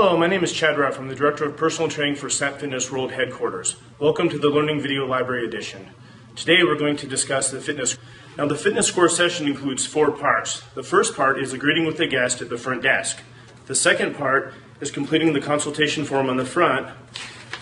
Hello, my name is Chad Ruff. I'm the Director of Personal Training for Snap Fitness World Headquarters. Welcome to the Learning Video Library Edition. Today we're going to discuss the fitness. Now the fitness score session includes 4 parts. The first part is the greeting with the guest at the front desk. The second part is completing the consultation form on the front.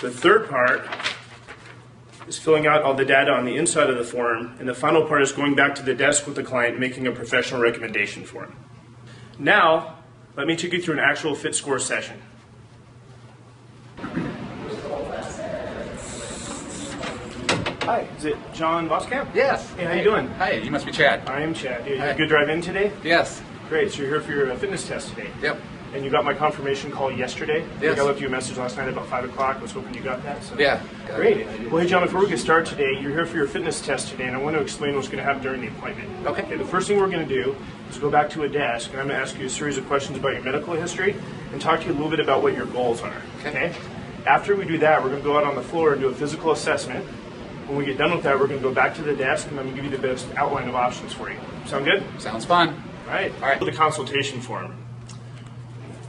The third part is filling out all the data on the inside of the form. And the final part is going back to the desk with the client and making a professional recommendation for him. Now, let me take you through an actual fit score session. Hi, is it John Voskamp? Yes. Hey, how you doing? Hi, you must be Chad. I am Chad. You Hi. had a good drive in today? Yes. Great, so you're here for your fitness test today? Yep. And you got my confirmation call yesterday? I think Yes. I left you a message last night about 5 o'clock. I was hoping you got that. So. Yeah. Great. Well, hey, John, before we get started today, you're here for your fitness test today, and I want to explain what's going to happen during the appointment. Okay. The first thing we're going to do is go back to a desk, and I'm going to ask you a series of questions about your medical history and talk to you a little bit about what your goals are. Okay. After we do that, we're going to go out on the floor and do a physical assessment. When we get done with that, we're going to go back to the desk, and I'm going to give you the best outline of options for you. Sound good? Sounds fun. All right. All right. The consultation form.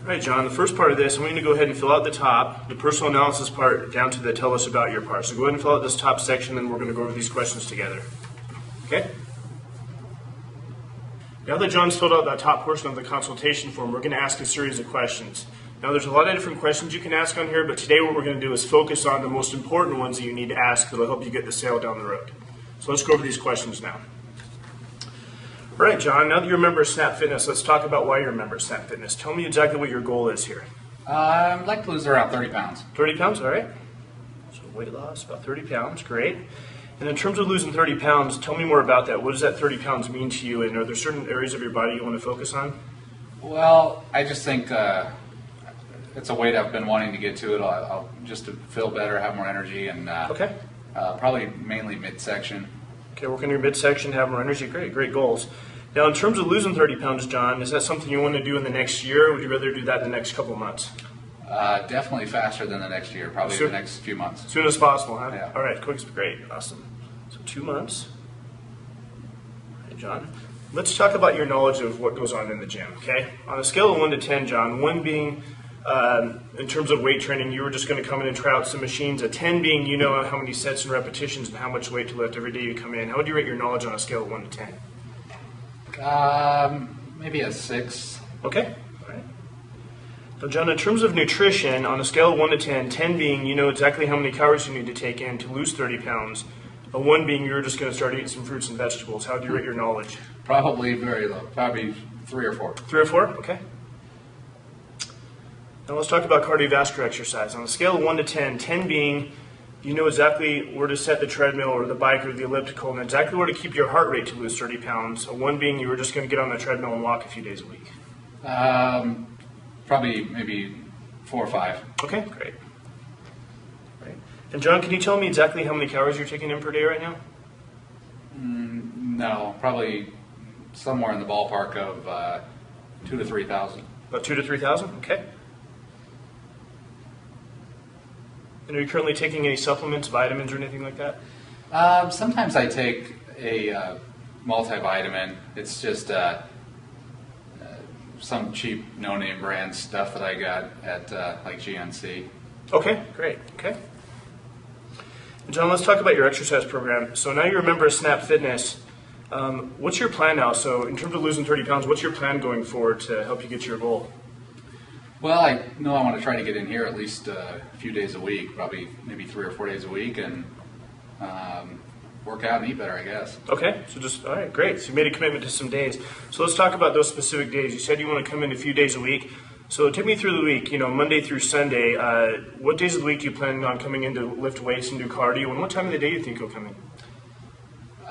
All right, John, the first part of this, I'm going to go ahead and fill out the top, the personal analysis part, down to the tell us about your part. So go ahead and fill out this top section, and we're going to go over these questions together. Okay? Now that John's filled out that top portion of the consultation form, we're going to ask a series of questions. Now, there's a lot of different questions you can ask on here, but today what we're going to do is focus on the most important ones that you need to ask that will help you get the sale down the road. So let's go over these questions now. All right, John, now that you're a member of Snap Fitness, let's talk about why you're a member of Snap Fitness. Tell me exactly what your goal is here. I'd like to lose around 30 pounds. 30 pounds, all right. So weight loss, about 30 pounds, great. And in terms of losing 30 pounds, tell me more about that. What does that 30 pounds mean to you, and are there certain areas of your body you want to focus on? Well, I just think it's a weight I've been wanting to get to. I'll just to feel better, have more energy, and Okay. Probably mainly midsection. Okay, work on your midsection, have more energy. Great, great goals. Now, in terms of losing 30 pounds, John, is that something you want to do in the next year, or would you rather do that in the next couple of months? Definitely faster than the next year, probably Soon- the next few months. As soon as possible, huh? Yeah. All right, quick, great, awesome. So 2 months. All right, John. Let's talk about your knowledge of what goes on in the gym, okay? On a scale of 1 to 10, John, 1 being in terms of weight training, you were just going to come in and try out some machines. A 10 being you know how many sets and repetitions and how much weight to lift every day you come in. How would you rate your knowledge on a scale of 1 to 10? Maybe a 6. Okay. All right. So, John, in terms of nutrition, on a scale of 1 to 10, 10 being you know exactly how many calories you need to take in to lose 30 pounds, a 1 being you're just going to start eating some fruits and vegetables. How do you rate your knowledge? Probably very low. Probably 3 or 4. 3 or 4? Okay. Now let's talk about cardiovascular exercise. On a scale of 1 to 10, 10 being you know exactly where to set the treadmill or the bike or the elliptical and exactly where to keep your heart rate to lose 30 pounds. A 1 being you were just going to get on the treadmill and walk a few days a week. Probably maybe 4 or 5. Okay, great. Right. And John, can you tell me exactly how many calories you're taking in per day right now? No, probably somewhere in the ballpark of 2,000 to 3,000. About 2,000 to 3,000? Okay. And are you currently taking any supplements, vitamins, or anything like that? Sometimes I take a multivitamin. It's just some cheap no-name brand stuff that I got at like GNC. Okay, great. Okay. And John, let's talk about your exercise program. So now you're a member of Snap Fitness. What's your plan now? So in terms of losing 30 pounds, what's your plan going forward to help you get to your goal? Well, I know I want to try to get in here at least a few days a week, probably maybe 3 or 4 days a week, and work out and eat better, I guess. Okay, so just, all right, great. So you made a commitment to some days. So let's talk about those specific days. You said you want to come in a few days a week. So take me through the week, you know, Monday through Sunday. What days of the week do you plan on coming in to lift weights and do cardio? And what time of the day do you think you'll come in?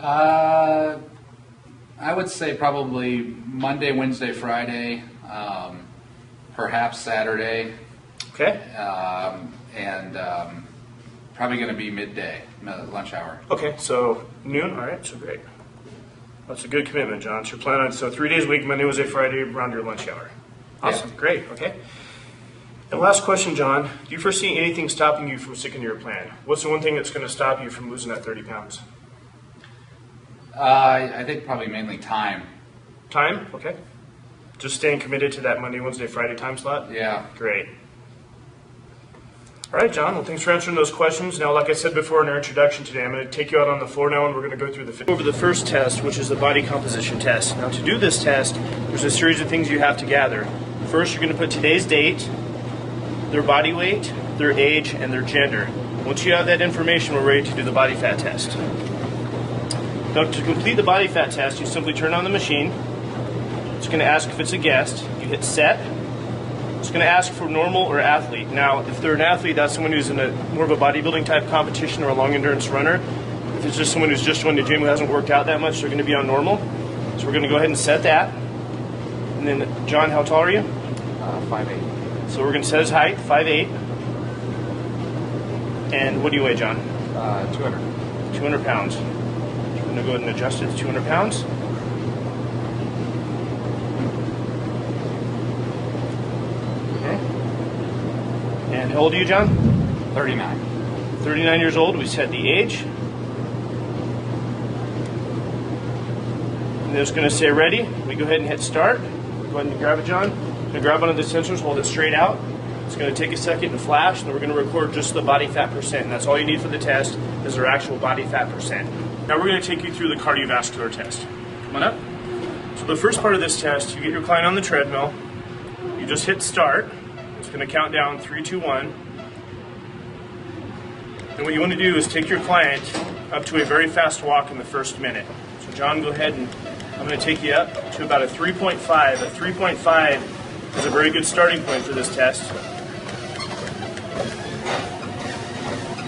I would say probably Monday, Wednesday, Friday, perhaps Saturday, Okay. and probably going to be midday, lunch hour. Okay, so noon, all right, so great. That's a good commitment, John. So you're planning on, so 3 days a week, Monday, Wednesday, Friday, around your lunch hour. Awesome, Yeah. Great, okay. And last question, John. Do you foresee anything stopping you from sticking to your plan? What's the one thing that's going to stop you from losing that 30 pounds? I think probably mainly time. Time, okay. Just staying committed to that Monday, Wednesday, Friday time slot? Yeah. Great. All right, John. Well, thanks for answering those questions. Now, like I said before in our introduction today, I'm going to take you out on the floor now, and we're going to go through the first test, which is the body composition test. Now, to do this test, there's a series of things you have to gather. First, you're going to put today's date, their body weight, their age, and their gender. Once you have that information, we're ready to do the body fat test. Now, to complete the body fat test, you simply turn on the machine. It's going to ask if it's a guest. You hit set. It's going to ask for normal or athlete. Now, if they're an athlete, that's someone who's in more of a bodybuilding type competition or a long endurance runner. If it's just someone who's just joined the gym who hasn't worked out that much, they're going to be on normal. So we're going to go ahead and set that. And then, John, how tall are you? 5'8". So we're going to set his height, 5'8". And what do you weigh, John? 200. 200 pounds. We're going to go ahead and adjust it to 200 pounds. And how old are you, John? 39. 39 years old. We set the age. And it's going to say ready. We go ahead and hit start. Go ahead and grab it, John. Going to grab one of the sensors, hold it straight out. It's going to take a second to flash, and then we're going to record just the body fat percent. And that's all you need for the test is their actual body fat percent. Now we're going to take you through the cardiovascular test. Come on up. So the first part of this test, you get your client on the treadmill. You just hit start. It's going to count down 3, 2, 1. And what you want to do is take your client up to a very fast walk in the first minute. So John, go ahead, and I'm going to take you up to about a 3.5. A 3.5 is a very good starting point for this test.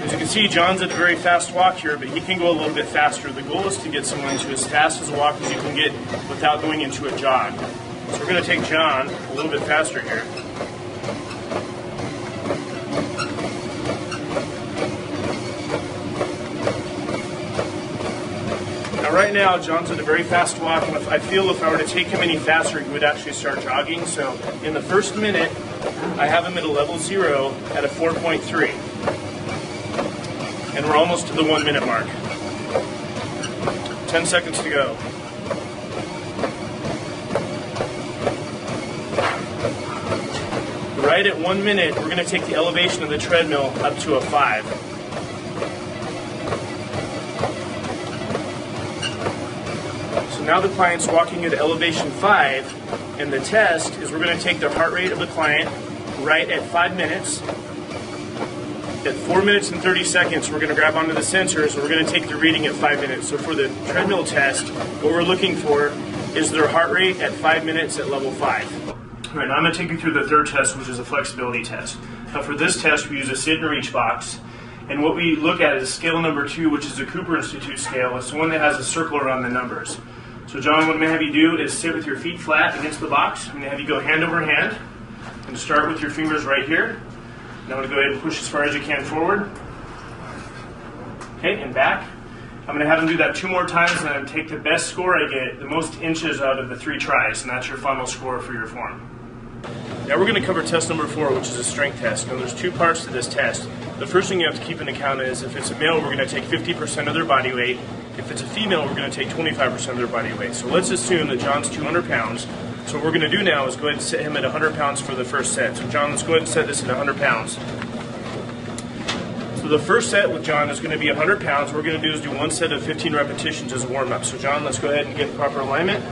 As you can see, John's at a very fast walk here, but he can go a little bit faster. The goal is to get someone to as fast as a walk as you can get without going into a jog. So we're going to take John a little bit faster here. Now right now, John's at a very fast walk, and I feel if I were to take him any faster, he would actually start jogging. So in the first minute, I have him at a level 0 at a 4.3. And we're almost to the 1 minute mark. 10 seconds to go. Right at 1 minute, we're going to take the elevation of the treadmill up to a 5. So now the client's walking at elevation 5, and the test is we're going to take the heart rate of the client right at 5 minutes. At 4 minutes and 30 seconds, we're going to grab onto the sensors, and we're going to take the reading at 5 minutes. So for the treadmill test, what we're looking for is their heart rate at 5 minutes at level 5. All right, now I'm going to take you through the third test, which is a flexibility test. Now for this test, we use a sit and reach box. And what we look at is scale number 2, which is the Cooper Institute scale. It's the one that has a circle around the numbers. So John, what I'm going to have you do is sit with your feet flat against the box. I'm going to have you go hand over hand. And start with your fingers right here. Now I'm going to go ahead and push as far as you can forward. Okay, and back. I'm going to have them do that 2 more times, and then take the best score I get, the most inches out of the 3 tries, and that's your final score for your form. Now we're going to cover test number 4, which is a strength test. Now there's 2 parts to this test. The first thing you have to keep in account is if it's a male, we're going to take 50% of their body weight. If it's a female, we're going to take 25% of their body weight. So let's assume that John's 200 pounds. So what we're going to do now is go ahead and set him at 100 pounds for the first set. So John, let's go ahead and set this at 100 pounds. So the first set with John is going to be 100 pounds. What we're going to do is do 1 set of 15 repetitions as a warm-up. So John, let's go ahead and get proper alignment.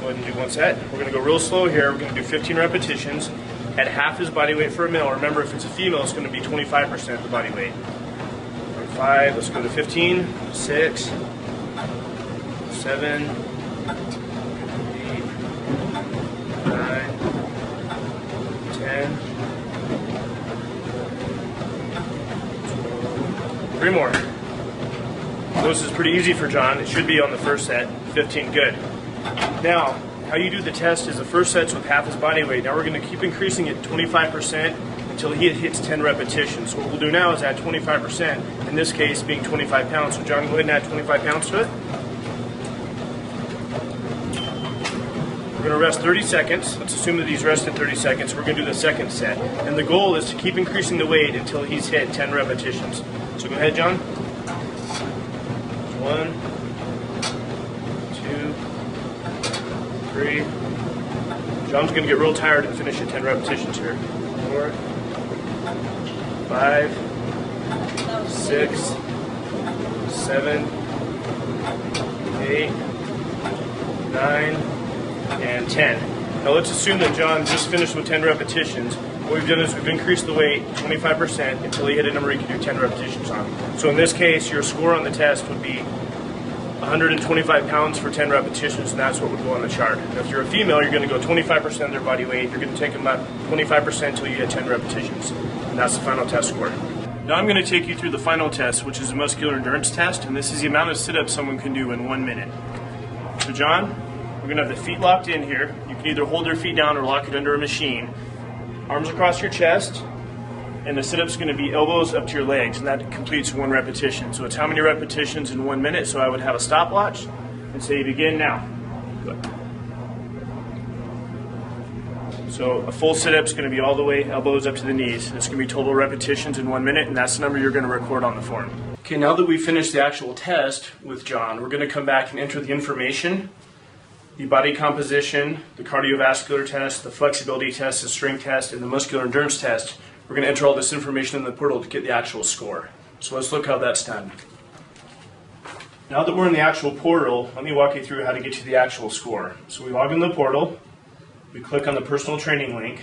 Go ahead and do 1 set. We're going to go real slow here. We're going to do 15 repetitions at half his body weight for a male. Remember, if it's a female, it's going to be 25% of the body weight. 5, let's go to 15, 6, 7, 8, 9, 10, 3 more. This is pretty easy for John. It should be on the first set. 15, good. Now, how you do the test is the first set's with half his body weight. Now we're going to keep increasing it 25% until he hits 10 repetitions. So what we'll do now is add 25%, in this case being 25 pounds. So John, go ahead and add 25 pounds to it. We're going to rest 30 seconds. Let's assume that he's rested 30 seconds. We're going to do the second set. And the goal is to keep increasing the weight until he's hit 10 repetitions. So go ahead, John. 1, 2, 3. John's going to get real tired and finish at 10 repetitions here. 4, 5, 6, 7, 8, 9, and 10. Now let's assume that John just finished with 10 repetitions. What we've done is we've increased the weight 25% until he hit a number he can do 10 repetitions on. So in this case, your score on the test would be 125 pounds for 10 repetitions, and that's what would go on the chart. And if you're a female, you're going to go 25% of their body weight. You're going to take them up 25% until you get 10 repetitions, and that's the final test score. Now I'm going to take you through the final test, which is a muscular endurance test, and this is the amount of sit-ups someone can do in 1 minute. So John, we're going to have the feet locked in here. You can either hold your feet down or lock it under a machine. Arms across your chest, and the sit-up's going to be elbows up to your legs, and that completes 1 repetition. So it's how many repetitions in 1 minute, so I would have a stopwatch and say begin now. Good. So a full sit-up's going to be all the way elbows up to the knees, and it's going to be total repetitions in 1 minute, and that's the number you're going to record on the form. Okay, now that we've finished the actual test with John, we're going to come back and enter the information, the body composition, the cardiovascular test, the flexibility test, the strength test, and the muscular endurance test. We're going to enter all this information in the portal to get the actual score. So let's look how that's done. Now that we're in the actual portal, let me walk you through how to get to the actual score. So we log in the portal, we click on the personal training link,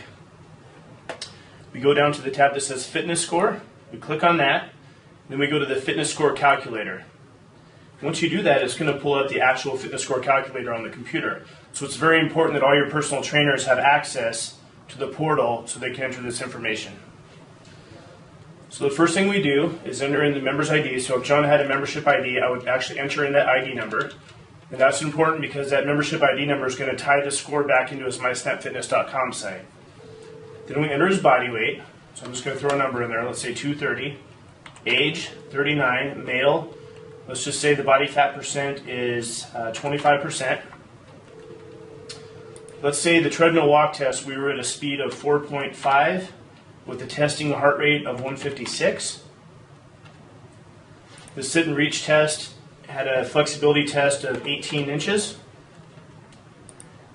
we go down to the tab that says fitness score, we click on that, then we go to the fitness score calculator. Once you do that, it's going to pull up the actual fitness score calculator on the computer. So it's very important that all your personal trainers have access to the portal so they can enter this information. So the first thing we do is enter in the member's ID. So if John had a membership ID, I would actually enter in that ID number. And that's important because that membership ID number is going to tie the score back into his mysnapfitness.com site. Then we enter his body weight. So I'm just going to throw a number in there. Let's say 230. Age, 39, male. Let's just say the body fat percent is 25%. Let's say the treadmill walk test, we were at a speed of 4.5 with the testing heart rate of 156. The sit and reach test had a flexibility test of 18 inches.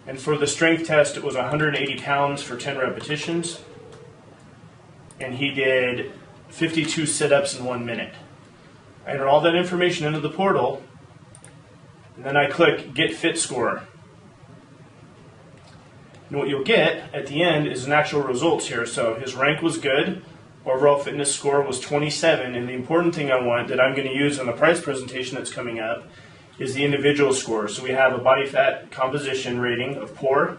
And for the strength test, it was 180 pounds for 10 repetitions. And he did 52 sit-ups in 1 minute. I enter all that information into the portal, and then I click Get Fit Score. And what you'll get at the end is an actual results here. So his rank was good, overall fitness score was 27, and the important thing I want that I'm going to use on the price presentation that's coming up is the individual score. So we have a body fat composition rating of poor,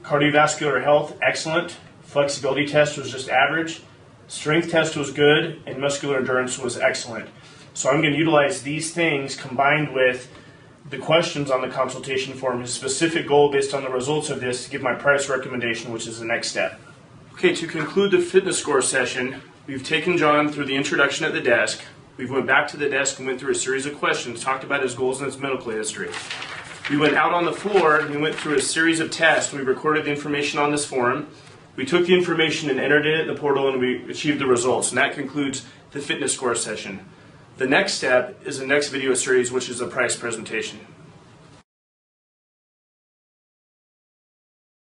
cardiovascular health excellent, flexibility test was just average, strength test was good, and muscular endurance was excellent. So I'm going to utilize these things combined with the questions on the consultation form, his specific goal based on the results of this to give my price recommendation, which is the next step. Okay, to conclude the fitness score session, we've taken John through the introduction at the desk. We went back to the desk and went through a series of questions, talked about his goals and his medical history. We went out on the floor and we went through a series of tests. We recorded the information on this form. We took the information and entered it in the portal, and we achieved the results. And that concludes the fitness score session. The next step is the next video series, which is a price presentation.